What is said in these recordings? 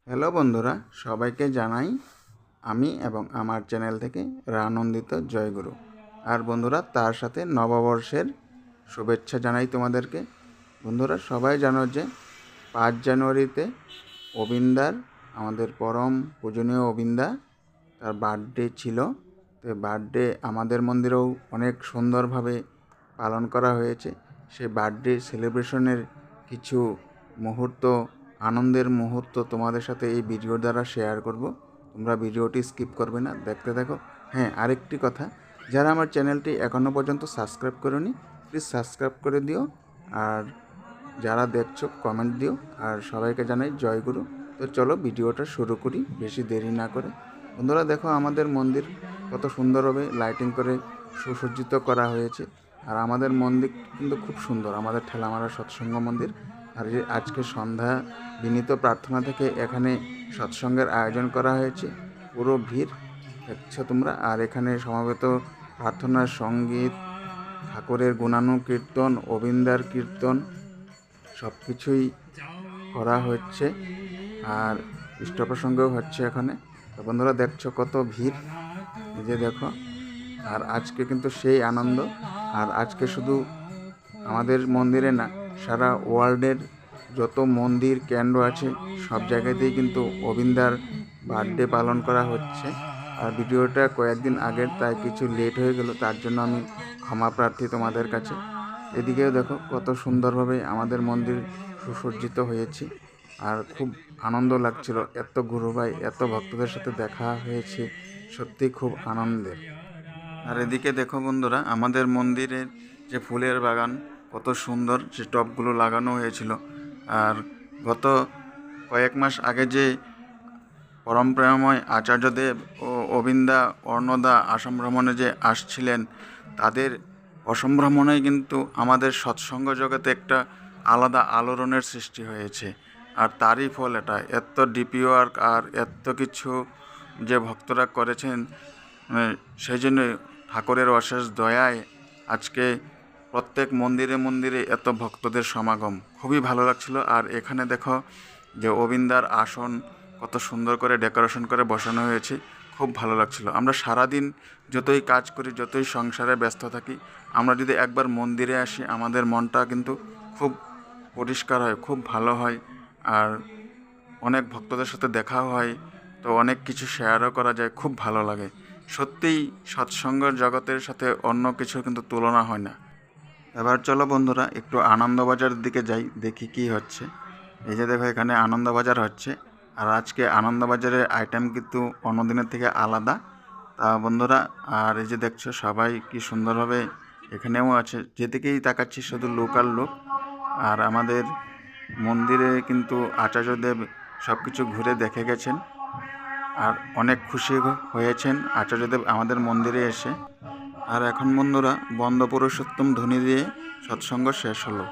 Hello বন্ধুরা, সবাইকে জানাই আমি এবং আমার চ্যানেল থেকে রানন্দিত জয়গুরু। আর বন্ধুরা, তার সাথে নববর্ষের শুভেচ্ছা জানাই তোমাদেরকে। বন্ধুরা, সবাই জানো যে 5 জানুয়ারিতে অবিন্দার, আমাদের পরম পূজনীয় অবিন্দা, তার বার্থডে ছিল। তো বার্থডে আমাদের মন্দিরেও অনেক সুন্দরভাবে পালন করা হয়েছে। সেই বার্থডে সেলিব্রেশনের কিছু মুহূর্ত, আনন্দের মুহূর্ত তোমাদের সাথে এই ভিডিওর দ্বারা শেয়ার করব। তোমরা ভিডিওটি স্কিপ করবে না, দেখতে থাকো। হ্যাঁ, আরেকটি কথা, যারা আমার চ্যানেলটি এখনও পর্যন্ত সাবস্ক্রাইব করোনি, প্লিজ সাবস্ক্রাইব করে দিও। আর যারা দেখছো কমেন্ট দিও। আর সবাইকে জানাই জয়গুরু। তো চলো ভিডিওটা শুরু করি বেশি দেরি না করে। বন্ধুরা দেখো, আমাদের মন্দির কত সুন্দরভাবে লাইটিং করে সুসজ্জিত করা হয়েছে। আর আমাদের মন্দির কিন্তু খুব সুন্দর, আমাদের ঠেলামারা সৎসঙ্গ মন্দির। আর আজকে সন্ধ্যা বিনীত প্রার্থনা থেকে এখানে সৎসঙ্গের আয়োজন করা হয়েছে। পুরো ভিড় দেখছো তোমরা। আর এখানে সমবেত প্রার্থনার সঙ্গীত, ঠাকুরের গুণানুকীর্তন, অবিন্দার কীর্তন সব কিছুই করা হচ্ছে। আর ইষ্টপ্রসঙ্গও হচ্ছে এখানে। তো বন্ধুরা দেখছো কত ভিড়, এই যে দেখো। আর আজকে কিন্তু সেই আনন্দ। আর আজকে শুধু আমাদের মন্দিরে না, সারা ওয়ার্ল্ডের যত মন্দির কেন্দ্র আছে সব জায়গাতেই কিন্তু অবিন্দার বার্থডে পালন করা হচ্ছে। আর ভিডিওটা কয়েকদিন আগের, তাই কিছু লেট হয়ে গেল, তার জন্য আমি ক্ষমা প্রার্থী তোমাদের কাছে। এদিকেও দেখো কত সুন্দরভাবে আমাদের মন্দির সুসজ্জিত হয়েছে। আর খুব আনন্দ লাগছিল, এত গুরু ভাই, এত ভক্তদের সাথে দেখা হয়েছে, সত্যি খুব আনন্দের। আর এদিকে দেখো বন্ধুরা, আমাদের মন্দিরের যে ফুলের বাগান কত সুন্দর, যে টবগুলো লাগানো হয়েছিল। আর গত কয়েক মাস আগে যে পরমপ্রেমময় আচার্যদেব ও অবিন্দা অর্ণদা আসাম ভ্রমণে যে আসছিলেন, তাদের অসম্ভ্রমণেই কিন্তু আমাদের সৎসঙ্গ জগতে একটা আলাদা আলোড়নের সৃষ্টি হয়েছে। আর তারই ফল এটা, এত ডিপি ওয়ার্ক আর এত কিছু যে ভক্তরা করেছেন। সেই জন্য ঠাকুরের অশেষ দয়ায় আজকে প্রত্যেক মন্দিরে মন্দিরে এত ভক্তদের সমাগম, খুবই ভালো লাগছিল। আর এখানে দেখো যে অবিন্দার আসন কত সুন্দর করে ডেকোরেশন করে বসানো হয়েছে, খুব ভালো লাগছিল। আমরা সারাদিন যতই কাজ করি, যতই সংসারে ব্যস্ত থাকি, আমরা যদি একবার মন্দিরে আসি, আমাদের মনটা কিন্তু খুব পরিষ্কার হয়, খুব ভালো হয়। আর অনেক ভক্তদের সাথে দেখা হয়, তো অনেক কিছু শেয়ারও করা যায়, খুব ভালো লাগে। সত্যিই সৎসঙ্গের জগতের সাথে অন্য কিছু কিন্তু তুলনা হয় না। এবার চলো বন্ধুরা, একটু আনন্দবাজারের দিকে যাই, দেখি কি হচ্ছে। এই যে দেখো, এখানে আনন্দবাজার হচ্ছে। আর আজকে আনন্দবাজারের আইটেম কিন্তু অন্যদিনের থেকে আলাদা, তা বন্ধুরা। আর এই যে দেখছো সবাই কি সুন্দরভাবে এখানেও আছে, যেদিকেই তাকাচ্ছি শুধু লোকাল লোক। আর আমাদের মন্দিরে কিন্তু আচার্যদেব সব কিছু ঘুরে দেখে গেছেন, আর অনেক খুশি হয়েছেন আচার্যদেব আমাদের মন্দিরে এসে। আর এখন বন্ধুরা বন্দে পুরুষোত্তম ধ্বনি দিয়ে সৎসঙ্গ শেষ হলো।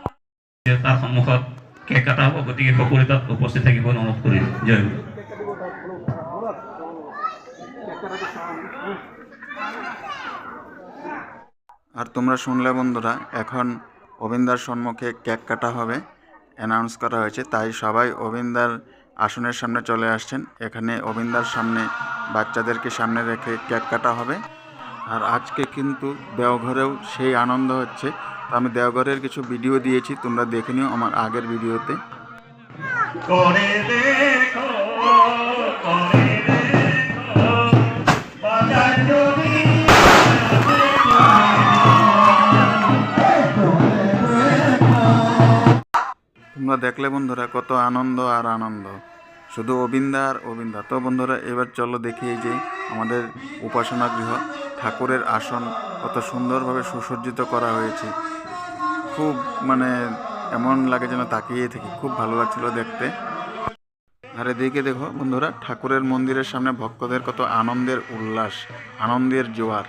তার সন্মুখত কেক কাটা হ'ব, গতিকে সকলোৱে তাত উপস্থিত থাকিব অনুৰোধ কৰিম। জয় গুৰু। আর তোমরা শুনলে বন্ধুরা, এখন অবিন্দার সম্মুখে কেক কাটা হবে, অ্যানাউন্স করা হয়েছে। তাই সবাই অবিন্দার আসনের সামনে চলে আসছেন। এখানে অবিন্দার সামনে বাচ্চাদেরকে সামনে রেখে কেক কাটা হবে। আর আজকে কিন্তু দেওঘরেও সেই আনন্দ হচ্ছে। তো আমি দেওঘরের কিছু ভিডিও দিয়েছি, তোমরা দেখে নিও আমার আগের ভিডিওতে। তোমরা দেখলে বন্ধুরা কত আনন্দ আর আনন্দ, শুধু অবিন্দা আর অবিন্দা। তো বন্ধুরা, এবার চলো দেখি এই যে আমাদের উপাসনা গৃহ, ঠাকুরের আসন কত সুন্দরভাবে সুসজ্জিত করা হয়েছে। খুব এমন লাগে যেন তাকিয়ে থাকি, খুব ভালো লাগছিল দেখতে। আর এদিকে দেখো বন্ধুরা, ঠাকুরের মন্দিরের সামনে ভক্তদের কত আনন্দের উল্লাস, আনন্দের জোয়ার।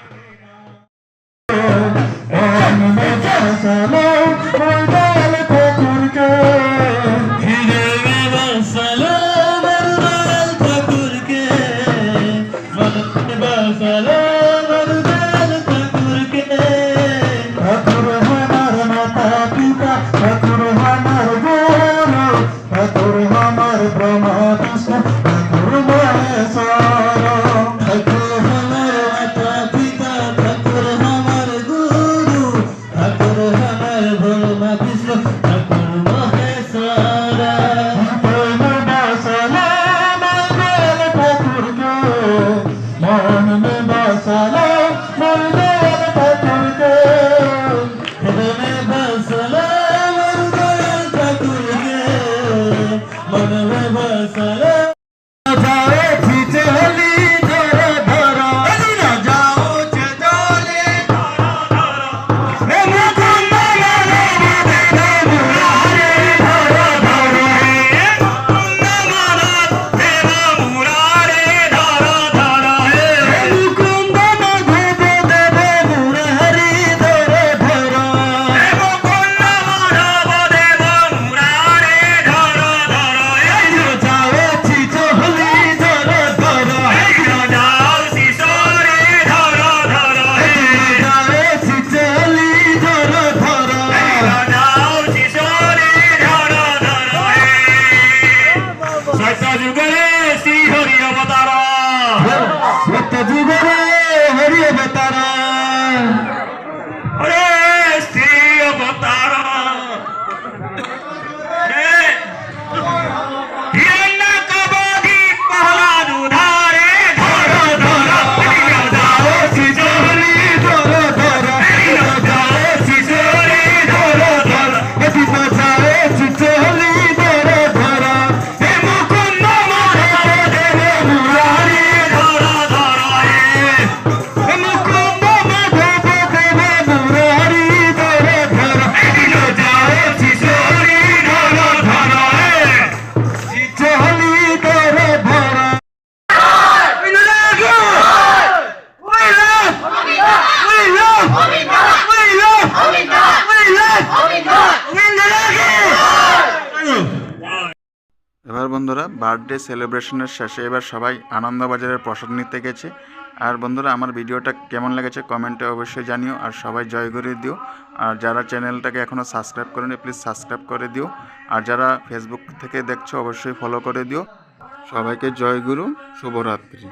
ঠাকুর আমার গুরু, ঠাকুর আমার ব্রহ্মা। কৃষ্ণ ঠাকুর মহেশ্বর ঠাকুর আমার মাতা পিতা ঠাকুর আমার গুরু ঠাকুর আমার ব্রহ্মা বিষ্ণু ঠাকুর মহেশ্বর প্রেম বাসনা মঙ্গল ঠাকুরকে মন মে বাসনা মঙ্গল ঠাকুরকে প্রেম বাসনা মঙ্গল ঠাকুরকে মন মে বাসনা যাও চিচলি ধর ধর যাও চিচলি যুগরে হরি অবতার এবার বন্ধুরা বার্থডে সেলিব্রেশনের শেষে এবার সবাই আনন্দবাজারের প্রসাদ নিতে গেছে। আর বন্ধুরা আমার ভিডিওটা কেমন লেগেছে কমেন্টে অবশ্যই জানিও, আর সবাই জয় করে দিও। আর যারা চ্যানেলটাকে এখনও সাবস্ক্রাইব করেনি প্লিজ সাবস্ক্রাইব করে দিও, আর যারা ফেসবুক থেকে দেখছো অবশ্যই ফলো করে দিও। সবাইকে জয় গুরু, শুভরাত্রি।